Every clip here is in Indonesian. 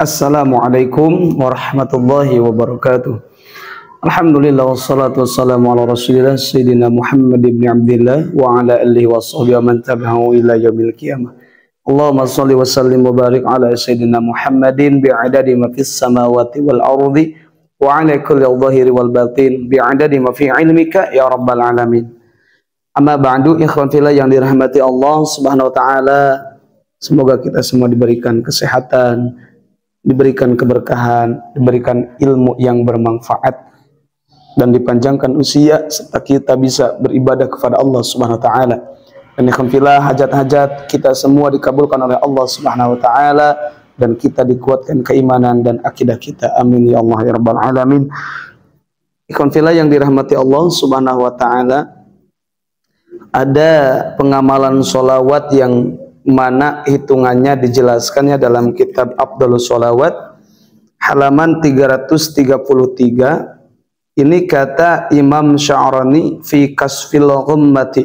Assalamualaikum warahmatullahi wabarakatuh. Alhamdulillah wassalatu wassalamu ala rasulillah Sayyidina Muhammad ibn Abdillah wa ala alihi wa sahbihi wa man tabi'ahu ila yaumil qiyamah. Allahumma salli wa sallim wa barik ala Sayyidina Muhammadin bi'adadi ma fis samawati wal ardi wa ala kulli dhahiri wal batin bi'adadi ma fi ilmika ya rabbal alamin. Amma ba'du, ikhwan fillah yang dirahmati Allah Subhanahu wa taala, semoga kita semua diberikan kesehatan, diberikan keberkahan, diberikan ilmu yang bermanfaat, dan dipanjangkan usia serta kita bisa beribadah kepada Allah Subhanahu wa taala. Dan ikhwanillah, hajat-hajat kita semua dikabulkan oleh Allah Subhanahu wa taala dan kita dikuatkan keimanan dan akidah kita. Amin ya Allah ya rabbal alamin. Ikhwanillah yang dirahmati Allah Subhanahu wa taala, ada pengamalan sholawat yang mana hitungannya dijelaskannya dalam kitab Afdhalus Sholawat halaman 333. Ini kata Imam Sya'rani fi Kasfil Ghummati,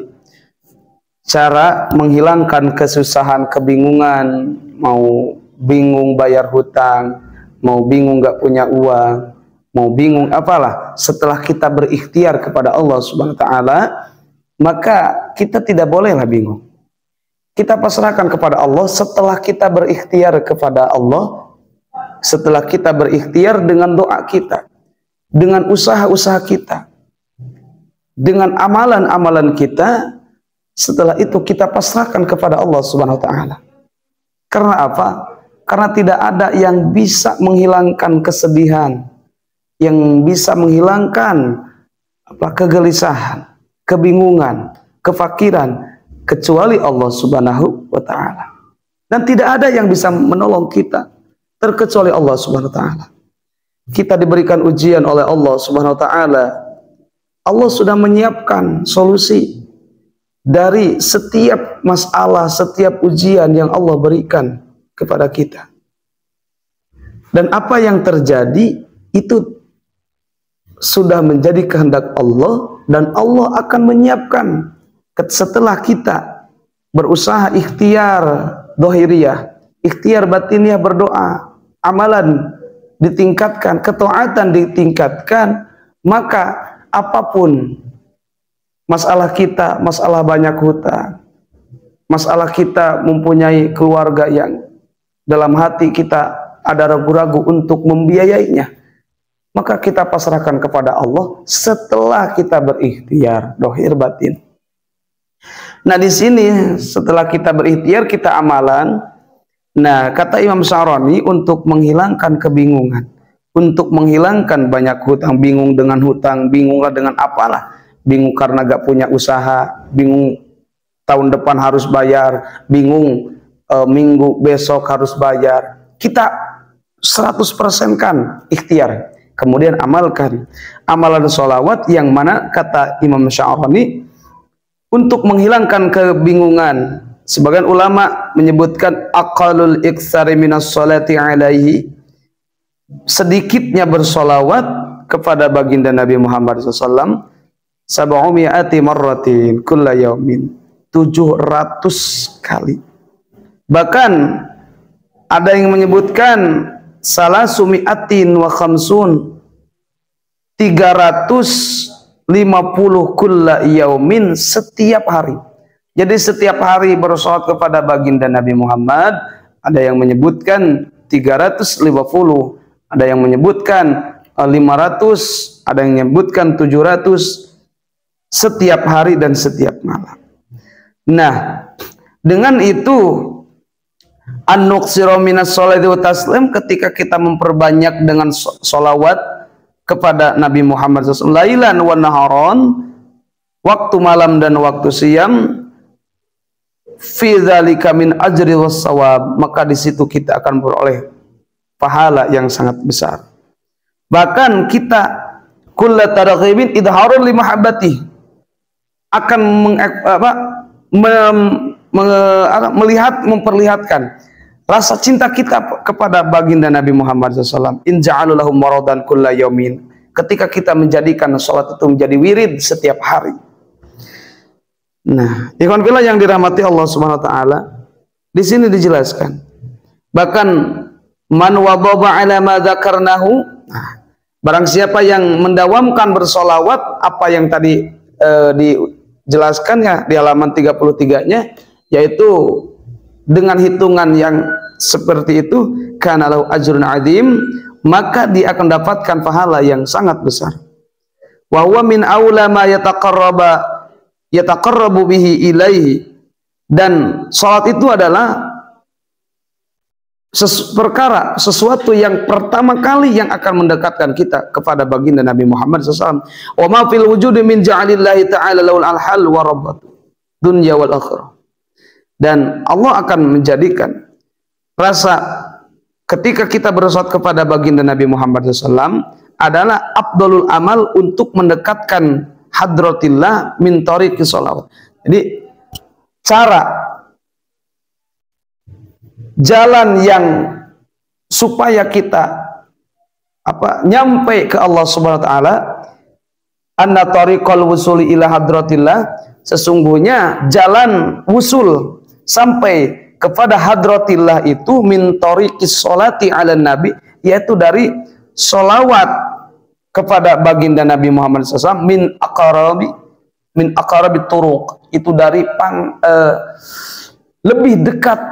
cara menghilangkan kesusahan, kebingungan, mau bingung bayar hutang, mau bingung gak punya uang, mau bingung apalah, setelah kita berikhtiar kepada Allah Subhanahu wa taala, maka kita tidak bolehlah bingung. Kita pasrahkan kepada Allah setelah kita berikhtiar kepada Allah, setelah kita berikhtiar dengan doa kita, dengan usaha-usaha kita, dengan amalan-amalan kita. Setelah itu kita pasrahkan kepada Allah Subhanahu wa taala. Karena apa? Karena tidak ada yang bisa menghilangkan kesedihan, yang bisa menghilangkan kegelisahan, kebingungan, kefakiran, kecuali Allah Subhanahu wa taala. Dan tidak ada yang bisa menolong kita terkecuali Allah Subhanahu wa taala. Kita diberikan ujian oleh Allah Subhanahu wa taala. Allah sudah menyiapkan solusi dari setiap masalah, setiap ujian yang Allah berikan kepada kita. Dan apa yang terjadi itu sudah menjadi kehendak Allah, dan Allah akan menyiapkan setelah kita berusaha ikhtiar dohiriyah, ikhtiar batiniah berdoa, amalan ditingkatkan, ketaatan ditingkatkan, maka apapun masalah kita, masalah banyak hutang, masalah kita mempunyai keluarga yang dalam hati kita ada ragu-ragu untuk membiayainya, maka kita pasrahkan kepada Allah setelah kita berikhtiar dohir batin. Nah, di sini setelah kita berikhtiar, kita amalan. Nah, kata Imam Sya'rani, untuk menghilangkan kebingungan, untuk menghilangkan banyak hutang, bingung dengan hutang, bingunglah dengan apalah, bingung karena gak punya usaha, bingung tahun depan harus bayar, bingung minggu besok harus bayar. Kita 100% kan ikhtiar, kemudian amalkan amalan sholawat yang mana kata Imam Sya'rani untuk menghilangkan kebingungan. Sebagian ulama menyebutkan aqalul iktsari minas sholati alaihi, sedikitnya bersolawat kepada baginda Nabi Muhammad SAW, sab'umi'ati marratin kulla yaumin, 700 kali. Bahkan ada yang menyebutkan salasumi'atin wa khamsun, 350 kulla yaumin, setiap hari. Jadi setiap hari bersolawat kepada baginda Nabi Muhammad. Ada yang menyebutkan 350, ada yang menyebutkan 500, ada yang menyebutkan 700 setiap hari dan setiap malam. Nah, dengan itu an-nuqsiru minas sholati wa taslim, ketika kita memperbanyak dengan sholawat kepada Nabi Muhammad SAW, lailan wa naharon, waktu malam dan waktu siang, fi dzalika min ajri was shawab, maka di situ kita akan beroleh pahala yang sangat besar. Bahkan kita kullu targhibin idharun li mahabbati, akan memperlihatkan rasa cinta kita kepada baginda Nabi Muhammad SAW. In ja'alu lahum maradan kulla yaumin, ketika kita menjadikan sholat itu menjadi wirid setiap hari. Nah, ikhwan fillah yang dirahmati Allah Subhanahu wa taala, di sini dijelaskan. Bahkan Man wadaba ala ma dzakarnahu. Barang siapa yang mendawamkan bersolawat apa yang tadi dijelaskan ya di halaman 33-nya, yaitu dengan hitungan yang seperti itu, kana lahu ajrun adzim, maka dia akan dapatkan pahala yang sangat besar. Wa huwa min aula ma yataqarrabu bihi ilaihi, dan salat itu adalah sesuatu yang pertama kali yang akan mendekatkan kita kepada baginda Nabi Muhammad SAW. Wa ma fil wujudi min ja'alillahi ta'ala laul alhal wa rabbatu dunya wal akhirah. Dan Allah akan menjadikan rasa ketika kita bersolawat kepada baginda Nabi Muhammad SAW adalah afdalul amal untuk mendekatkan hadratillah min tariqi sholawat. Jadi cara jalan yang supaya kita nyampe ke Allah Subhanahu wa taala, anna tariqal wusuli ila hadratillah, sesungguhnya jalan wusul sampai kepada hadratillah itu min tariqis sholati ala nabi, yaitu dari sholawat kepada baginda Nabi Muhammad SAW, min aqrabi turuq, itu dari lebih dekat.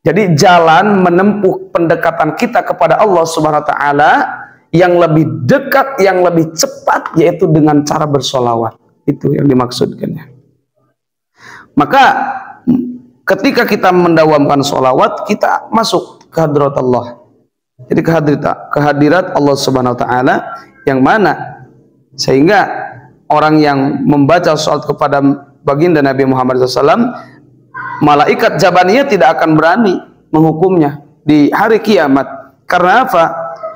Jadi jalan menempuh pendekatan kita kepada Allah Subhanahu wa taala yang lebih dekat, yang lebih cepat, yaitu dengan cara bersolawat. Itu yang dimaksudkannya. Maka ketika kita mendawamkan solawat, kita masuk ke hadrat Allah. Jadi kehadirat Allah Subhanahu wa taala, yang mana sehingga orang yang membaca salat kepada baginda Nabi Muhammad SAW, malaikat Jabaniyah tidak akan berani menghukumnya di hari kiamat. Karena apa?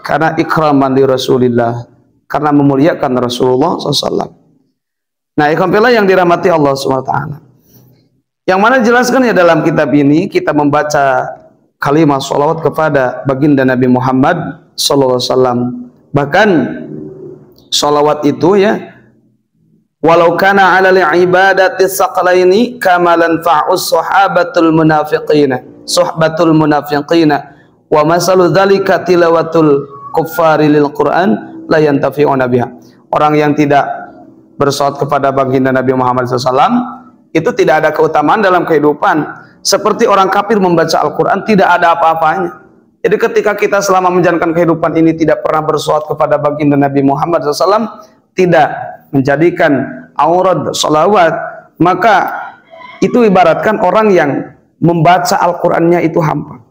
Karena ikraman li Rasulillah, karena memuliakan Rasulullah SAW. Nah, ikhwan yang dirahmati Allah SWT, yang mana dijelaskan ya dalam kitab ini, kita membaca kalimat sholawat kepada baginda Nabi Muhammad SAW. Bahkan sholawat itu ya, walau kana 'alal ibadati saqalaini kamalan fa'us sahabatul munafiqina wa masalu dzalika tilawatul kuffari lil Qur'an la yantafi'una biha. Orang yang tidak bersolawat kepada baginda Nabi Muhammad SAW itu tidak ada keutamaan dalam kehidupan, seperti orang kafir membaca Al-Qur'an tidak ada apa-apanya. Jadi ketika kita selama menjalankan kehidupan ini tidak pernah bersolawat kepada baginda Nabi Muhammad SAW, tidak menjadikan aurad salawat, maka itu ibaratkan orang yang membaca Al-Qur'annya itu hampa,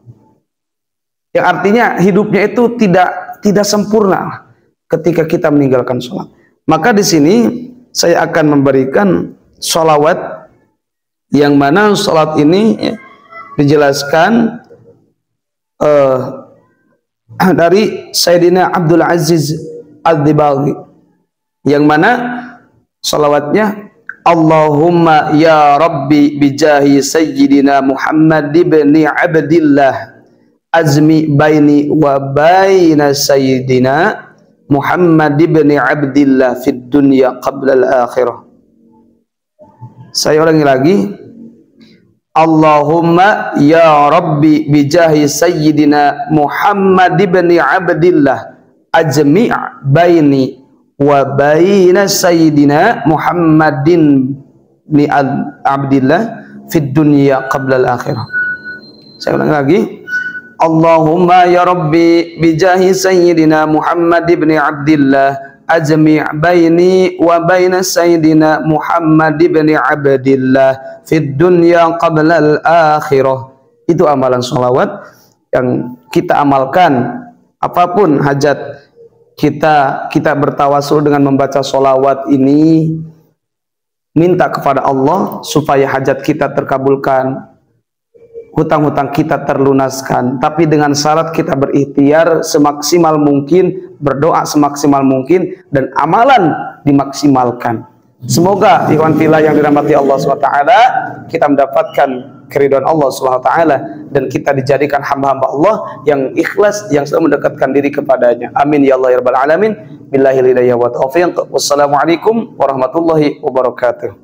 yang artinya hidupnya itu tidak sempurna ketika kita meninggalkan sholat. Maka di sini saya akan memberikan sholawat yang mana sholat ini ya, dijelaskan dari Sayyidina Abdul Aziz Al-Dibaghi, yang mana salawatnya Allahumma ya Rabbi bijahi Sayyidina Muhammad ibn Abdillah azmi baini wa baina Sayyidina Muhammad ibn Abdillah fid dunya qabla al-akhirah. Saya ulangi lagi, Allahumma ya Rabbi bijahi Sayyidina Muhammad ibn Abdillah ajmi' baini wa baina Sayyidina Muhammadin ni Abdillah fid dunya qabla al-akhirah. Saya ulangi lagi, Allahumma ya Rabbi bijahi Sayyidina Muhammad ibn Abdillah ajmi' baini wa baina Sayyidina Muhammad ibn Abdillah fid dunya qabla al-akhirah. Itu amalan sholawat yang kita amalkan apapun hajat kita bertawasul dengan membaca sholawat ini, minta kepada Allah supaya hajat kita terkabulkan, hutang-hutang kita terlunaskan, tapi dengan syarat kita berikhtiar semaksimal mungkin, berdoa semaksimal mungkin, dan amalan dimaksimalkan. Semoga ikhwan fillah yang dirahmati Allah SWT, kita mendapatkan keridhaan Allah SWT dan kita dijadikan hamba-hamba Allah yang ikhlas, yang selalu mendekatkan diri kepadanya. Amin ya Allah ya rabbal alamin. Billahil hidayah wa taufiq. Wassalamualaikum warahmatullahi wabarakatuh.